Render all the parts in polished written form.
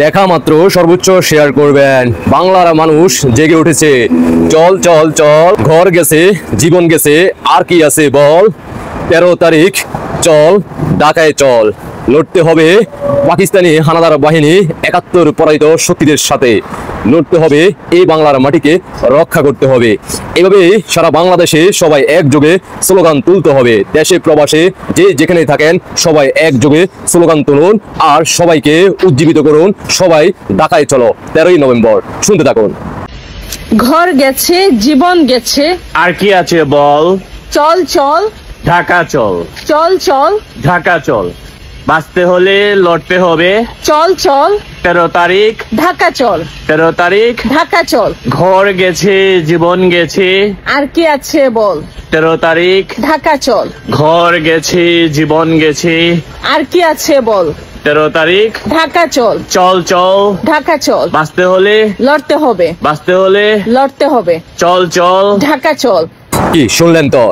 দেখা মাত্র সর্বোচ্চ শেয়ার করবেন। বাংলার মানুষ জেগে উঠেছে। চল চল চল, ঘর গেছে, জীবন গেছে, আর কি আছে বল। 13 তারিখ চল, ঢাকায় চল। লড়তে হবে পাকিস্তানি হানাদার বাহিনী 71 পরাজিত শক্তিদের সাথে। লড়তে হবে এই বাংলার মাটিকে রক্ষা করতে হবে। এভাবে সারা বাংলাদেশে সবাই একযোগে স্লোগান তুলতে হবে। দেশে প্রবাসে যে যেখানে থাকেন সবাই একযোগে স্লোগান তুলুন আর সবাইকে উজ্জীবিত করুন। সবাই ঢাকায় চলো, 13ই নভেম্বর। শুনতে থাকুন। ঘর গেছে, জীবন গেছে, আর কি আছে বল। চল চল, ঢাকা চল, চল চল, ঢাকা চল। বাঁচতে হলে লড়তে হবে। চল চল, 13 তারিখ, ঢাকা চল, 13 তারিখ। ঢাকা চল। ঘর গেছে, জীবন গেছে, আর কি আছে বল। 13 তারিখ। ঢাকা চল, ঘর গেছে, জীবন গেছে, আর কি আছে বল। 13 তারিখ। ঢাকা চল, চল চল, ঢাকা চল। বাঁচতে হলে, লড়তে হবে, বাঁচতে হলে, লড়তে হবে। চল চল। ঢাকা চল। কি শুনলেন তো?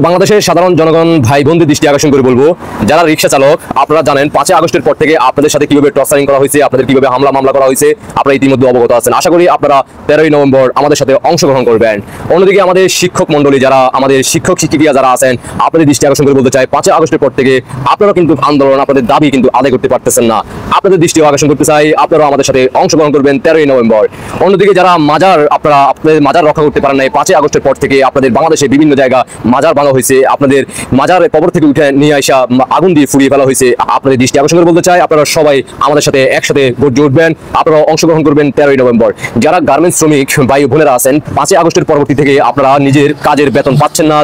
বাংলাদেশের সাধারণ জনগণ ভাই বোনদের দৃষ্টি আকর্ষণ করে বলবো, যারা রিক্সা চালক আপনারা জানেন 5 আগস্টের পর থেকে আপনাদের সাথে কিভাবে টর্চারিং করা হয়েছে, আপনাদের কিভাবে হামলা মামলা করা হয়েছে আপনারা ইতিমধ্যে অবগত আছেন। আশা করি আপনারা 13ই নভেম্বর আমাদের সাথে অংশগ্রহণ করবেন। অন্যদিকে আমাদের শিক্ষক মন্ডলী যারা, আমাদের শিক্ষক শিক্ষিকা যারা আছেন, আপনাদের দৃষ্টি আকর্ষণ করে বলতে চাই 5 আগস্টের পর থেকে আপনারা কিন্তু আন্দোলন, আপনাদের দাবি কিন্তু আদায় করতে পারতেছেন না। আপনাদের দৃষ্টি আকর্ষণ করতে চাই আপনারা আমাদের সাথে অংশগ্রহণ করবেন 13ই নভেম্বর। অন্যদিকে যারা মাজার, আপনাদের মাজার রক্ষা করতে পারেন নাই 5 আগস্টের পর থেকে, আপনাদের বাংলাদেশে বিভিন্ন জায়গা মাজার ভাঙা হয়েছে, আপনাদের মাজার কবর থেকে উঠে নিয়ে আসা আগুন দিয়ে ফুরিয়ে ফেলা হয়েছে। আপনাদের দৃষ্টি আকর্ষণ করে বলতে চাই আপনারা সবাই আমাদের সাথে একসাথে গর্জে উঠবেন, আপনারা অংশগ্রহণ করবেন 13ই নভেম্বর। যারা গার্মেন্টস শ্রমিক ভাই বোনেরা আছেন 5 আগস্টের পরবর্তী থেকে আপনারা নিজের কাজের বেতন পাচ্ছেন না,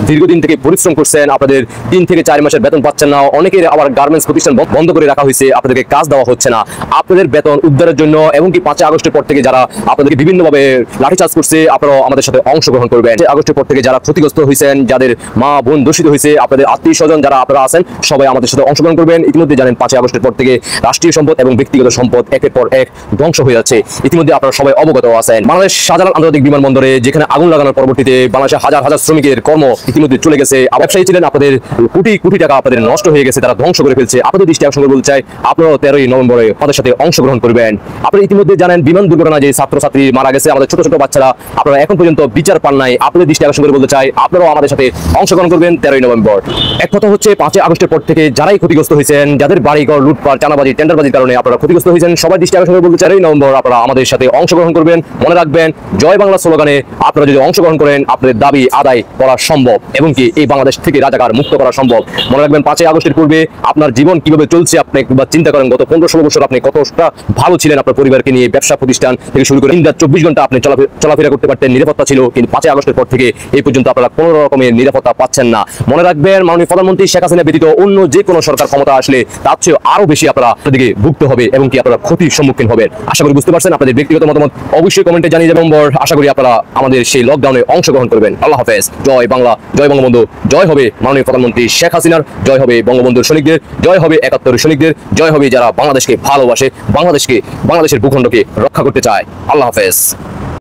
দীর্ঘদিন থেকে পরিশ্রম করছেন, আপনাদের 3 থেকে 4 মাসের বেতন পাচ্ছেন না। অনেকের আবার গার্মেন্টস প্রতিষ্ঠান বন্ধ করে রাখা হয়েছে, আপনাদেরকে কাজ দেওয়া হচ্ছে না। আপনাদের বেতন উদ্ধারের জন্য এবং কি 5 আগস্টের পর থেকে যারা আপনাদেরকে বিভিন্নভাবে লাঠিচার্জ করছে আপনারা আমাদের সাথে অংশগ্রহণ করবেন। 5 আগস্টের পর থেকে যারা ক্ষতিগ্রস্ত হয়েছেন, যাদের মা বোন দূষিত হয়েছে, আপনাদের আত্মীয় স্বজন যারা আপনারা আছেন সবাই আমাদের সাথে অংশগ্রহণ করবেন। ইতিমধ্যে জানেন 5 আগস্টের পর থেকে রাষ্ট্রীয় সম্পদ এবং ব্যক্তিগত সম্পদ একের পর এক ধ্বংস হয়ে যাচ্ছে। ইতিমধ্যে আপনারা সবাই অবগত আছেন। বাংলাদেশ শাহজালাল আন্তর্জাতিক বিমানবন্দরে যেখানে আগুন লাগানোর পরবর্তীতে বাংলাদেশের হাজার হাজার শ্রমিকের কর্ম ইতিমধ্যে চলে গেছে। ব্যবসায়ী ছিলেন, আপনাদের কোটি কোটি টাকা আপনাদের নষ্ট হয়ে গেছে, তারা ধ্বংস করে ফেলছে। আপনাদের দৃষ্টি আকর্ষণ করে বলতে চাই আপনারা 13ই নভেম্বরে আমাদের সাথে অংশগ্রহণ করবেন। আপনারা ইতিমধ্যে জানেন বিমান দুর্ঘটনায় যে ছাত্রছাত্রী মারা গেছে, আমাদের ছোট ছোট বাচ্চারা, আপনারা এখন পর্যন্ত বিচার পান নাই। আপনাদের দৃষ্টি আকর্ষণ করে বলতে চাই আপনারাও আমাদের সাথে অংশগ্রহণ করবেন 13ই নভেম্বর। এক কথা হচ্ছে 5 আগস্টের পর থেকে যারাই ক্ষতিগ্রস্ত হয়েছেন, যাদের বাড়িঘর লুটপাট, চাঁদাবাজি, টেন্ডারবাজির কারণে আপনারা ক্ষতিগ্রস্ত হয়েছেন, সবাই দৃষ্টি আকর্ষণ করে বলতে 13ই নভেম্বর আপনারা আমাদের সাথে অংশগ্রহণ করবেন। মনে রাখবেন জয় বাংলা স্লোগানে আপনারা যদি অংশগ্রহণ করেন আপনাদের দাবি আদায় করা সম্ভব এবং কি এই বাংলাদেশ থেকে রাজাকার মুক্ত করা সম্ভব। মনে রাখবেন 5 আগস্টের পূর্বে আপনার জীবন কিভাবে চলছে আপনি একবার চিন্তা করেন। গত 15-16 বছর আপনি কতটা ভালো ছিলেন, আপনার পরিবারকে নিয়ে ব্যবসা প্রতিষ্ঠান থেকে শুরু করে 24 ঘন্টা আপনি চলাফেরা করতে পারতেন, নিরাপত্তা ছিল। কিন্তু 5 আগস্টের পর থেকে এই পর্যন্ত আপনারা কোনো রকমের নিরাপত্তা পাচ্ছেন না। মনে রাখবেন মাননীয় প্রধানমন্ত্রী শেখ হাসিনা ব্যতীত অন্য যে কোনো সরকার ক্ষমতা আসলে তার চেয়ে আরো বেশি আপনারা দিকে ভুগতে হবে এবং কি আপনারা ক্ষতির সম্মুখীন হবেন। আশা করি বুঝতে পারছেন। আপনাদের ব্যক্তিগত মতামত অবশ্যই কমেন্টে জানিয়ে যাবেন। আশা করি আপনারা আমাদের সেই লকডাউনে অংশগ্রহণ করবেন। আল্লাহ হাফেজ। জয় বাংলা, জয় বঙ্গবন্ধু, জয় হবে মাননীয় প্রধানমন্ত্রী শেখ হাসিনার, জয় হবে বঙ্গবন্ধুর সৈনিকদের, জয় হবে 71 সৈনিকদের, জয় হবে যারা বাংলাদেশকে ভালোবাসে, বাংলাদেশের ভূখণ্ডকে রক্ষা করতে চায়। আল্লাহ হাফেজ।